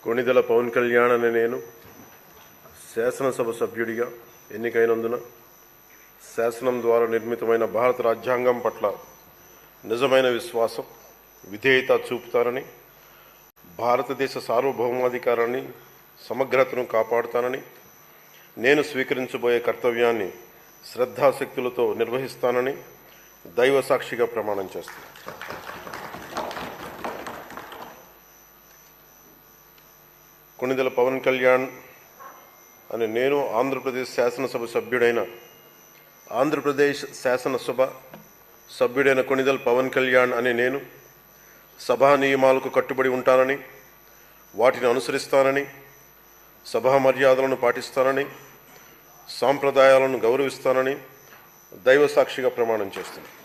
కొణిదెల పవన్ కళ్యాణ్ అనే నేను శాసనసభ సభ్యుడిగా ఎన్నికైనందున శాసనం ద్వారా నిర్మితమైన భారత రాజ్యాంగం పట్ల నిజమైన విశ్వాసం, విధేయత చూపుతానని, భారతదేశ సార్వభౌమాధికారాన్ని, సమగ్రతను కాపాడుతానని, నేను స్వీకరించబోయే కర్తవ్యాన్ని శ్రద్ధాశక్తులతో నిర్వహిస్తానని దైవ సాక్షిగా ప్రమాణం చేస్తాను. కొణిదెల పవన్ కళ్యాణ్ అనే నేను ఆంధ్రప్రదేశ్ శాసనసభ సభ్యుడైన కొణిదెల పవన్ కళ్యాణ్ అనే నేను సభా నియమాలకు కట్టుబడి ఉంటానని, వాటిని అనుసరిస్తానని, సభా మర్యాదలను పాటిస్తానని, సాంప్రదాయాలను గౌరవిస్తానని దైవ సాక్షిగా ప్రమాణం చేస్తున్నాను.